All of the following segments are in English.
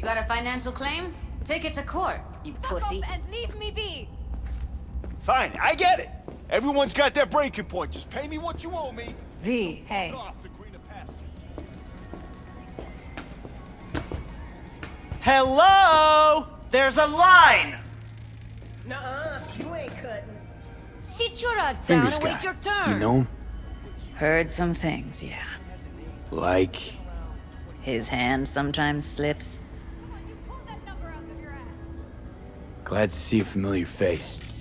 got a financial claim? Take it to court, you pussy. Stop and leave me be! Fine, I get it. Everyone's got their breaking point. Just pay me what you owe me. V, hey. Off to greener pastures. Hello? There's a line! Nuh-uh, you ain't cutting. Sit your ass down Fingers and wait guy. your turn. You know him? Heard some things, yeah. Like... His hand sometimes slips. Come on, you pull that number out of your ass! Glad to see a familiar face.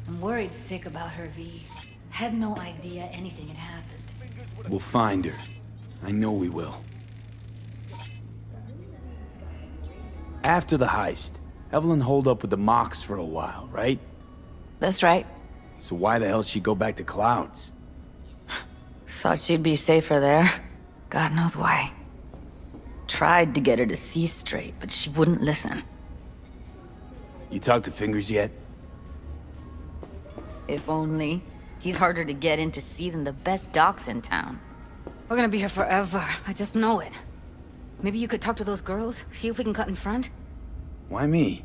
I'm worried sick about her, V. Had no idea anything had happened. We'll find her. I know we will. After the heist, Evelyn holed up with the Mox for a while, right? That's right. So why the hell she go back to Clouds? Thought she'd be safer there. God knows why. Tried to get her to see straight, but she wouldn't listen. You talked to Fingers yet? If only. He's harder to get in to see than the best docs in town. We're gonna be here forever. I just know it. Maybe you could talk to those girls, see if we can cut in front? Why me?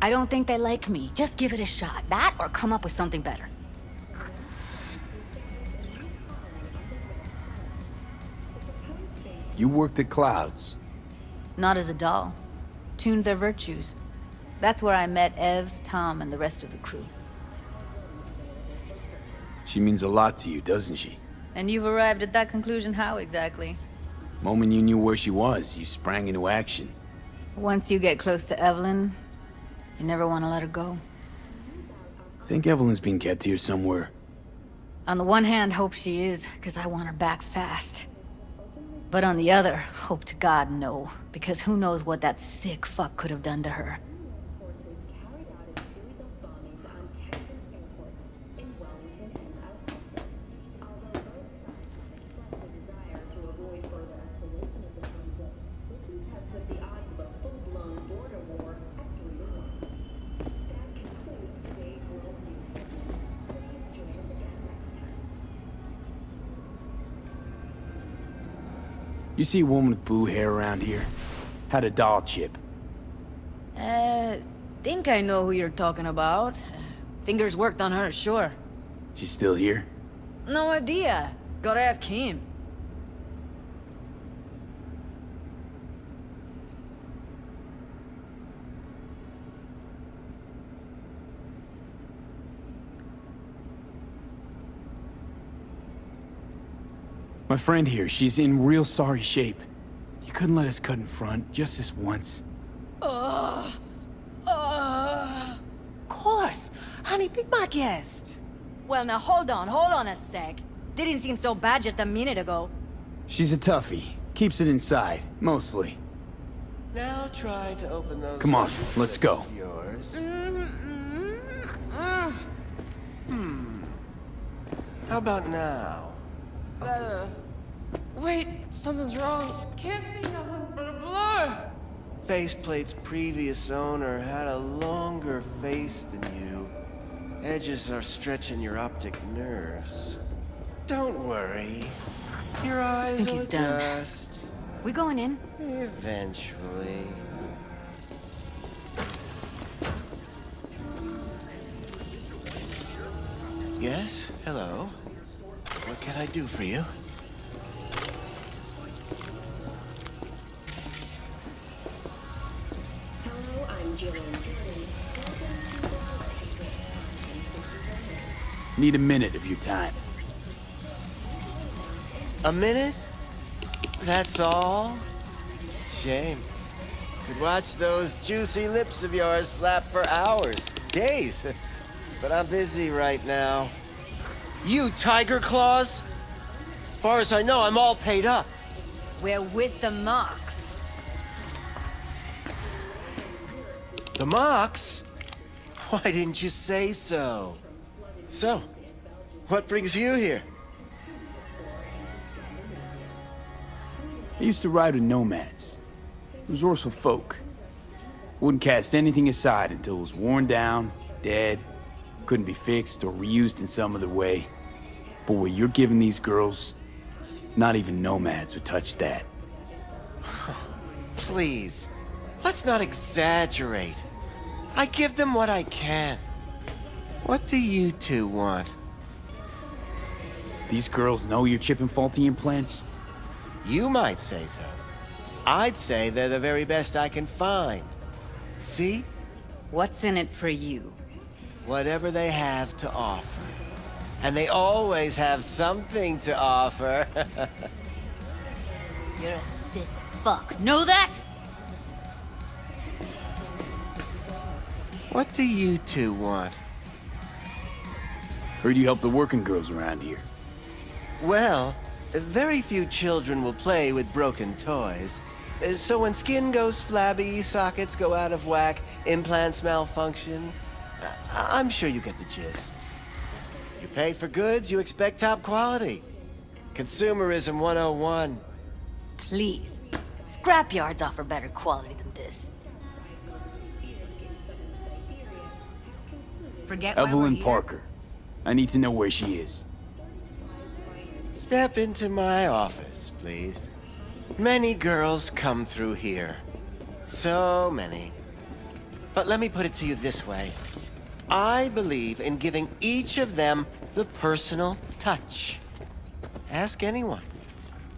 I don't think they like me. Just give it a shot. That or come up with something better. You worked at Clouds. Not as a doll. Tuned their virtues. That's where I met Ev, Tom, and the rest of the crew. She means a lot to you, doesn't she? And you've arrived at that conclusion how exactly? Moment you knew where she was, you sprang into action. Once you get close to Evelyn, you never want to let her go. Think Evelyn's being kept here somewhere. On the one hand, hope she is, because I want her back fast. But on the other, hope to God no, because who knows what that sick fuck could have done to her. You see a woman with blue hair around here? Had a doll chip. Think I know who you're talking about. Fingers worked on her, sure. She's still here? No idea. Gotta ask him. My friend here, she's in real sorry shape. You couldn't let us cut in front, just this once. Of course. Honey, be my guest. Well, now hold on a sec. Didn't seem so bad just a minute ago. She's a toughie. Keeps it inside, mostly. Now try to open those. Come on, luscious let's lips go. of Yours. How about now? Wait, something's wrong. Can't be nothing but a blur. Faceplate's previous owner had a longer face than you. Edges are stretching your optic nerves. Don't worry. Your eyes think will he's done. adjust. We going in? Eventually. Yes? Hello? What can I do for you? Need a minute of your time. A minute? That's all? Shame. Could watch those juicy lips of yours flap for hours, days. But I'm busy right now. You Tiger Claws? Far as I know, I'm all paid up. We're with the Mox. The Mox? Why didn't you say so? So, what brings you here? I used to ride with nomads. Resourceful folk. Wouldn't cast anything aside until it was worn down, dead, couldn't be fixed or reused in some other way. But what you're giving these girls, not even nomads would touch that. please. Let's not exaggerate. I give them what I can. What do you two want? These girls know you're chipping faulty implants? You might say so. I'd say they're the very best I can find. See? What's in it for you? Whatever they have to offer. And they always have something to offer. You're a sick fuck. Know that? What do you two want? Heard you help the working girls around here. Well, very few children will play with broken toys. So when skin goes flabby, sockets go out of whack, implants malfunction, I'm sure you get the gist. You pay for goods, you expect top quality. Consumerism 101. Please. Scrapyards offer better quality than this. Forget why we're Evelyn here? Parker. I need to know where she is. Step into my office, please. Many girls come through here. So many. But let me put it to you this way. I believe in giving each of them the personal touch. Ask anyone.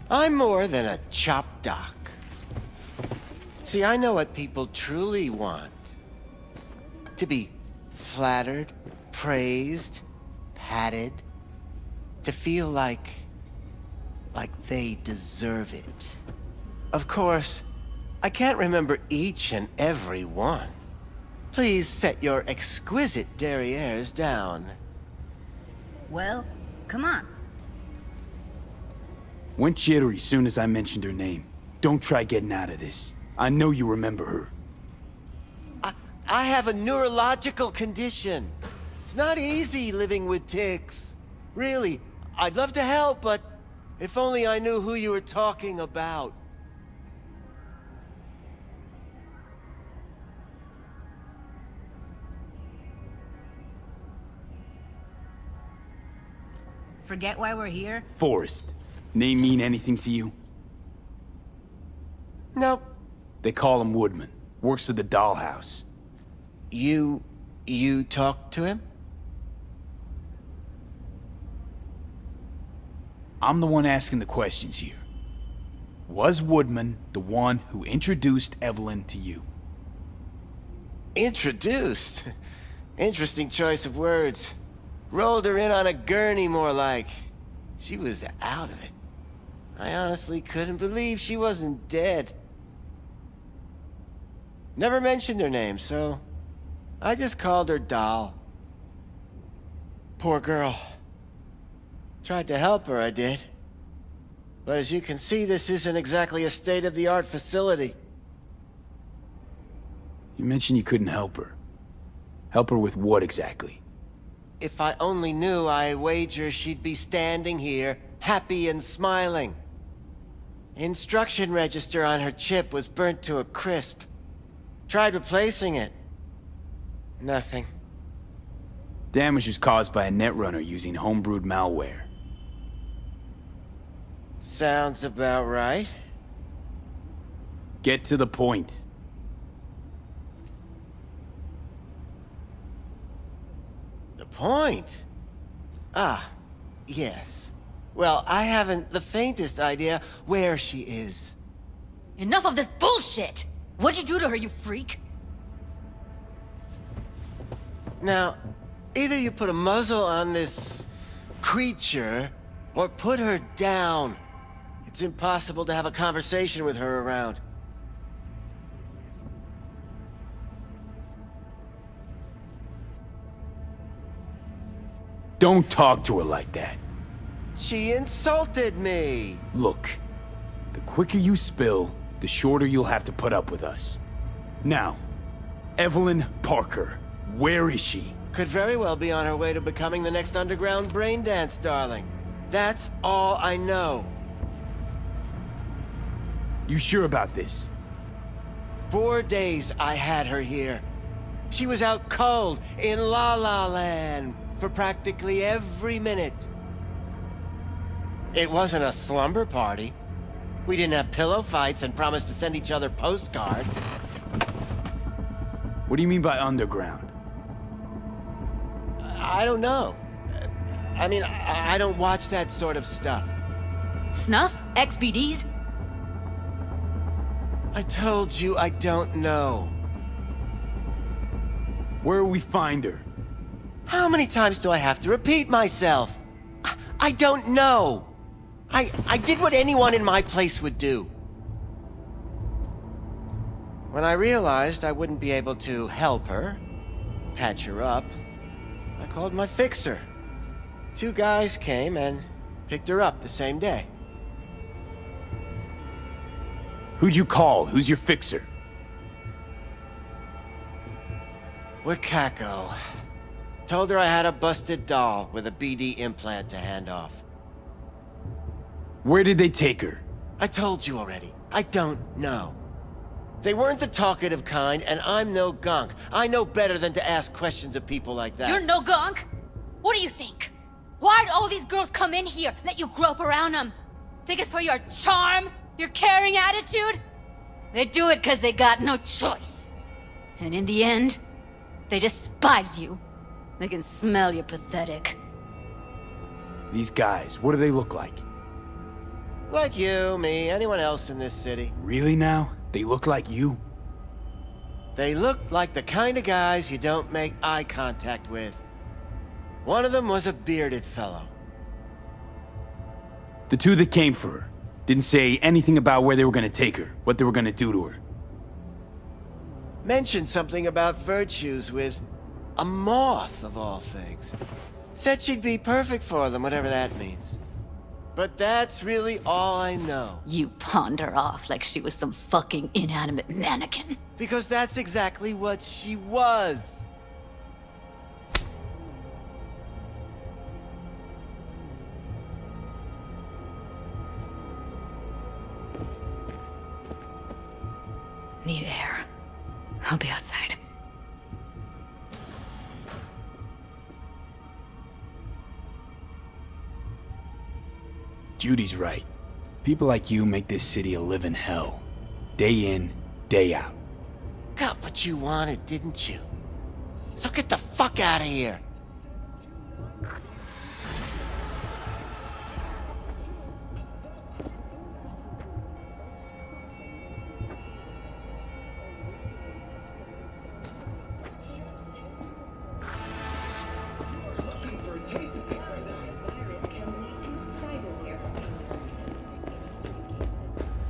I'm more than a chop doc. See, I know what people truly want. To be flattered, praised, patted. To feel like they deserve it. Of course, I can't remember each and every one. Please set your exquisite derrieres down. Well, come on. Went jittery soon as I mentioned her name. Don't try getting out of this. I know you remember her. I have a neurological condition. It's not easy living with tics. Really, I'd love to help, but if only I knew who you were talking about. Forget why we're here? Forrest. Name mean anything to you? Nope. They call him Woodman. Works at the dollhouse. You talked to him? I'm the one asking the questions here. Was Woodman the one who introduced Evelyn to you? Introduced? Interesting choice of words. Rolled her in on a gurney, more like. She was out of it. I honestly couldn't believe she wasn't dead. Never mentioned her name, so I just called her Doll. Poor girl. Tried to help her, I did. But as you can see, this isn't exactly a state-of-the-art facility. You mentioned you couldn't help her. Help her with what exactly? If I only knew, I wager she'd be standing here, happy and smiling. Instruction register on her chip was burnt to a crisp. Tried replacing it. Nothing. Damage was caused by a netrunner using homebrewed malware. Sounds about right. Get to the point. The point? Ah, yes. Well, I haven't the faintest idea where she is. Enough of this bullshit! What'd you do to her, you freak? Now, either you put a muzzle on this creature, or put her down. It's impossible to have a conversation with her around. Don't talk to her like that. She insulted me! Look, the quicker you spill, the shorter you'll have to put up with us. Now, Evelyn Parker, where is she? Could very well be on her way to becoming the next underground braindance darling. That's all I know. You sure about this? 4 days I had her here. She was out cold in La La Land for practically every minute. It wasn't a slumber party. We didn't have pillow fights and promised to send each other postcards. What do you mean by underground? I don't know. I mean, I don't watch that sort of stuff. Snuff? XBDs? I told you I don't know. Where will we find her? How many times do I have to repeat myself? I don't know. I did what anyone in my place would do. When I realized I wouldn't be able to help her, patch her up, I called my fixer. 2 guys came and picked her up the same day. Who'd you call? Who's your fixer? Wakako. Told her I had a busted doll with a BD implant to hand off. Where did they take her? I told you already. I don't know. They weren't the talkative kind, and I'm no gonk. I know better than to ask questions of people like that. You're no gonk? What do you think? Why'd all these girls come in here, let you grope around them? Think it's for your charm? Your caring attitude? They do it because they got no choice. And in the end, they despise you. They can smell you're pathetic. These guys, what do they look like? Like you, me, anyone else in this city. Really now? They look like you? They look like the kind of guys you don't make eye contact with. One of them was a bearded fellow. The 2 that came for her didn't say anything about where they were gonna take her, what they were gonna do to her. Mentioned something about virtues with a moth, of all things. Said she'd be perfect for them, whatever that means. But that's really all I know. You pawned her off like she was some fucking inanimate mannequin. Because that's exactly what she was. Need air. I'll be outside. Judy's right. People like you make this city a living hell. Day in, day out. Got what you wanted, didn't you? So get the fuck out of here.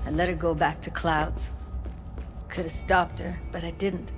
I let her go back to Clouds. Could have stopped her, but I didn't.